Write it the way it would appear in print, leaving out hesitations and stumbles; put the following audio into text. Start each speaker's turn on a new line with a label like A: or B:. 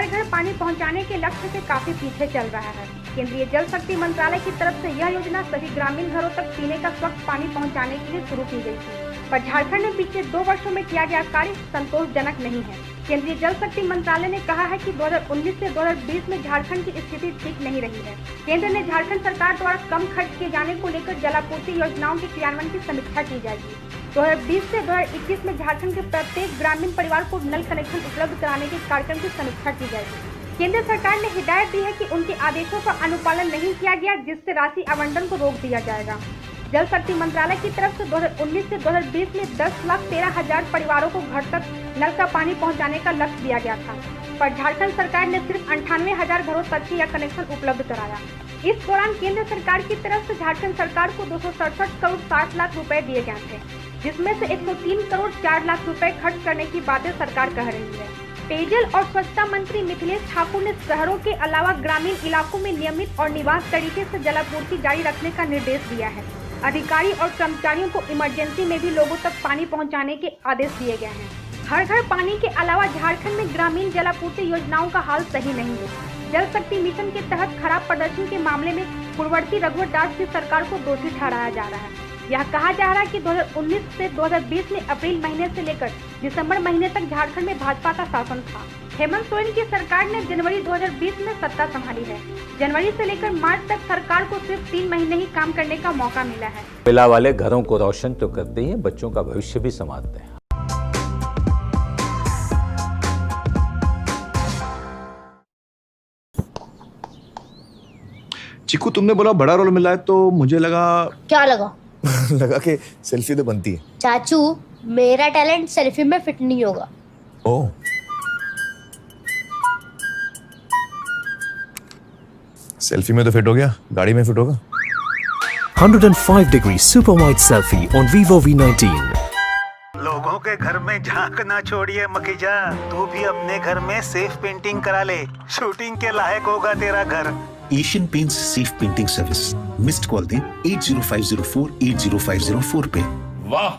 A: हर घर पानी पहुंचाने के लक्ष्य से काफी पीछे चल रहा है। केंद्रीय जल शक्ति मंत्रालय की तरफ से यह योजना सभी ग्रामीण घरों तक पीने का स्वच्छ पानी पहुंचाने के लिए शुरू की गई थी, पर झारखंड में पिछले 2 वर्षों में किया गया कार्य संतोषजनक नहीं है। केंद्रीय जल शक्ति मंत्रालय ने कहा है कि 2019 से 2020 में झारखंड की स्थिति ठीक नहीं रही है। केंद्र ने झारखंड सरकार द्वारा कम खर्च किए जाने को लेकर जलापूर्ति योजनाओं के क्रियान्वयन की समीक्षा की जाएगी। 2020 से 2021 में झारखंड के प्रत्येक ग्रामीण परिवार को नल कनेक्शन उपलब्ध कराने के कार्यक्रम की समीक्षा की जाएगी। केंद्र सरकार ने हिदायत दी है कि उनके आदेशों का अनुपालन नहीं किया गया, जिससे राशि आवंटन को रोक दिया जाएगा। जल शक्ति मंत्रालय की तरफ से 2019 से 2020 में 10,13,000 परिवारों को घर तक नल का पानी पहुंचाने का लक्ष्य दिया गया था, पर झारखंड सरकार ने सिर्फ 98,000 घरों तक ही यह कनेक्शन उपलब्ध कराया। इस दौरान केंद्र सरकार की तरफ से झारखंड सरकार को 267 करोड़ 60 लाख रुपए दिए गए थे, जिसमें से 103 करोड़ 4 लाख रुपए खर्च करने की बातें सरकार कह रही है। पेयजल और स्वच्छता मंत्री मिथिलेश ठाकुर ने शहरों के अलावा ग्रामीण इलाकों में नियमित और निवास तरीके से जलापूर्ति जारी रखने का निर्देश दिया है। अधिकारी और कर्मचारियों को इमरजेंसी में भी लोगों तक पानी पहुंचाने के आदेश दिए गए हैं। हर घर पानी के अलावा झारखंड में ग्रामीण जलापूर्ति योजनाओं का हाल सही नहीं है। जल शक्ति मिशन के तहत खराब प्रदर्शन के मामले में पूर्ववर्ती रघुवर दास की सरकार को दोषी ठहराया जा रहा है। यह कहा जा रहा है कि 2019 से 2020 में अप्रैल महीने से लेकर दिसंबर महीने तक झारखंड में भाजपा का शासन था। हेमंत सोरेन की सरकार ने जनवरी 2020 में सत्ता संभाली है। जनवरी से लेकर मार्च तक सरकार को सिर्फ 3 महीने ही काम करने का मौका मिला है।
B: कोयला वाले घरों को रोशन तो करते हैं, बच्चों का भविष्य भी संवारते हैं।
C: चिकू, तुमने बोला बड़ा रोल मिला है, तो मुझे लगा
D: क्या लगा?
C: लगा कि सेल्फी तो बनती है।
D: चाचू, मेरा टैलेंट सेल्फी में फिट नहीं होगा।
C: ओह, सेल्फी में तो फिट हो गया, गाड़ी में फिट होगा।
E: 105 degree super wide selfie on Vivo V19।
F: लोगों के घर में झांकना छोड़िए मखीजा, तू भी अपने घर में सेफ पेंटिंग करा ले। शूटिंग के लायक होगा तेरा घर।
G: Asian paints safe painting service. Missed call दें 80504 80504 पे।
H: वाह।